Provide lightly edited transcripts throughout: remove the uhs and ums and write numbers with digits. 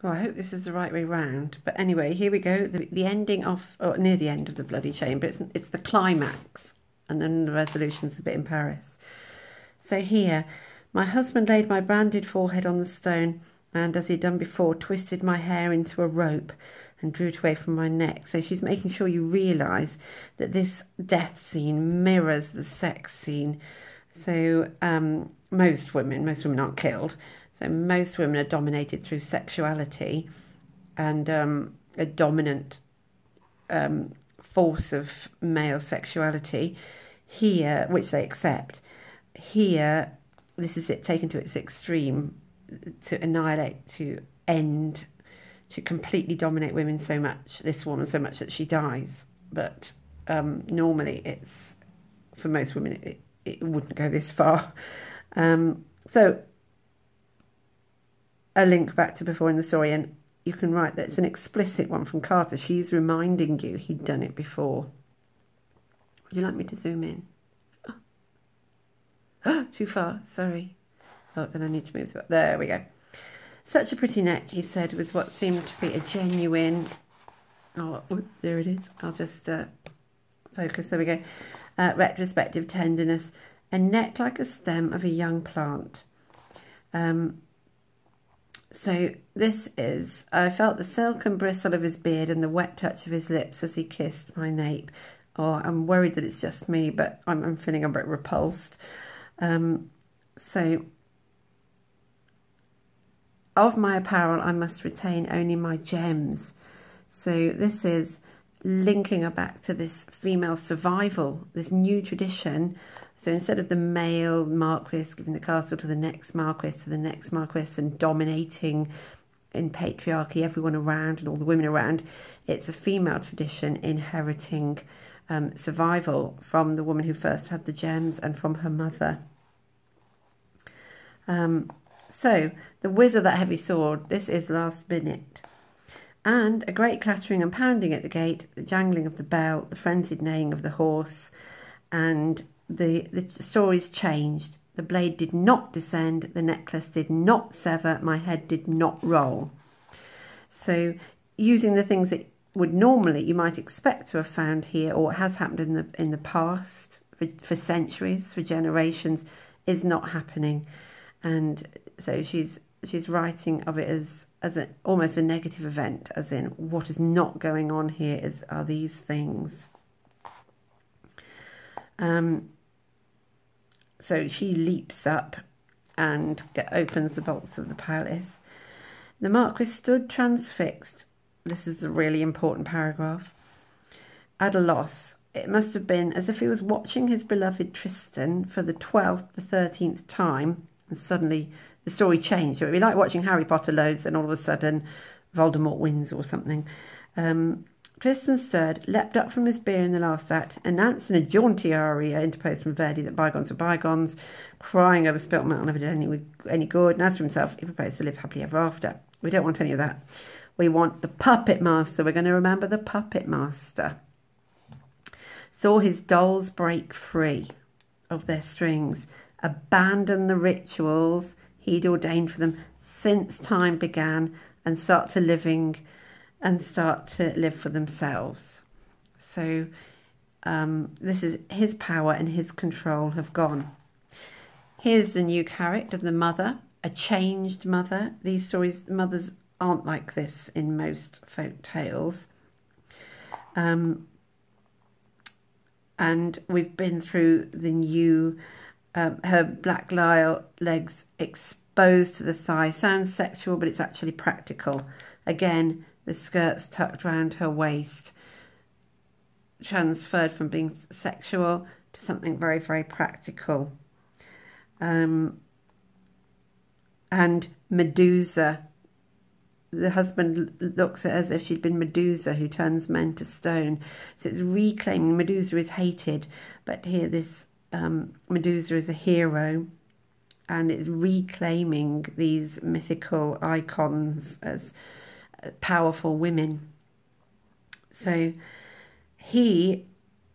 Oh, I hope this is the right way round. But anyway, here we go. The ending of, or near the end of the bloody chain, but it's the climax. And then the resolution's a bit in Paris. So here, my husband laid my branded forehead on the stone and, as he'd done before, twisted my hair into a rope and drew it away from my neck. So she's making sure you realise that this death scene mirrors the sex scene. So most women aren't killed. So most women are dominated through sexuality and a dominant force of male sexuality here, which they accept. Here, this is it taken to its extreme, to annihilate, to end, to completely dominate women so much, this woman so much that she dies. But normally it's, for most women, it wouldn't go this far. So a link back to before in the story, and you can write that it's an explicit one from Carter. She's reminding you he'd done it before. Would you like me to zoom in? Oh, too far, sorry. Oh, then I need to move. There we go. Such a pretty neck, he said, with what seemed to be a genuine... Oh, there it is. I'll just focus. There we go. Retrospective tenderness. A neck like a stem of a young plant. So this is, I felt the silken bristle of his beard and the wet touch of his lips as he kissed my nape. Oh, I'm worried that it's just me, but I'm feeling a bit repulsed. So, of my apparel, I must retain only my gems. So this is linking her back to this female survival, this new tradition. So instead of the male marquis giving the castle to the next marquis, and dominating in patriarchy everyone around and all the women around, it's a female tradition inheriting survival from the woman who first had the gems and from her mother. So the whiz of that heavy sword, this is last minute. And a great clattering and pounding at the gate, the jangling of the bell, the frenzied neighing of the horse, and the story's changed. The blade did not descend, the necklace did not sever, my head did not roll. So using the things that would normally you might expect to have found here, or has happened in the past for centuries, for generations, is not happening. And so she's writing of it as almost a negative event, as in what is not going on here are these things. So she leaps up and opens the bolts of the palace. The Marquis stood transfixed. This is a really important paragraph. At a loss. It must have been as if he was watching his beloved Tristan for the 12th, the 13th time, and suddenly the story changed. It would be like watching Harry Potter loads and all of a sudden Voldemort wins or something. Tristan stirred, leapt up from his beer in the last act, announced in a jaunty aria interposed from Verdi that bygones are bygones, crying over spilt milk never did any good, and as for himself, he proposed to live happily ever after. We don't want any of that. We want the puppet master. We're going to remember the puppet master. Saw his dolls break free of their strings, abandon the rituals he'd ordained for them since time began, and start to live for themselves. So this is his power and his control have gone. Here's the new character, the mother, a changed mother. These stories, mothers aren't like this in most folk tales. And we've been through the new, her black legs exposed to the thigh. Sounds sexual, but it's actually practical. Again, the skirt's tucked round her waist, transferred from being sexual to something very, very practical. And Medusa, the husband looks at her as if she'd been Medusa who turns men to stone. So it's reclaiming, Medusa is hated, but here this Medusa is a hero, and it's reclaiming these mythical icons as powerful women. So he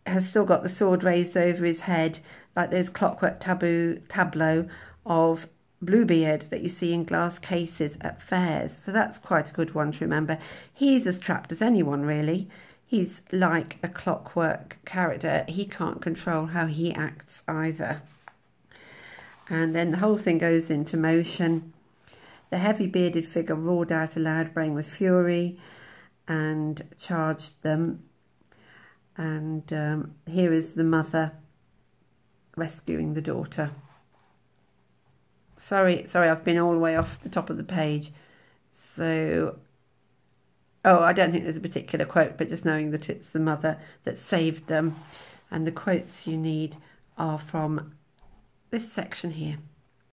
has still got the sword raised over his head, like those clockwork tableau of Bluebeard that you see in glass cases at fairs. So that's quite a good one to remember. He's as trapped as anyone, really. He's like a clockwork character. He can't control how he acts either. And then the whole thing goes into motion. The heavy bearded figure roared out aloud, braying with fury, and charged them. And here is the mother rescuing the daughter. Sorry, I've been all the way off the top of the page. So, oh, I don't think there's a particular quote, but just knowing that it's the mother that saved them. And the quotes you need are from this section here.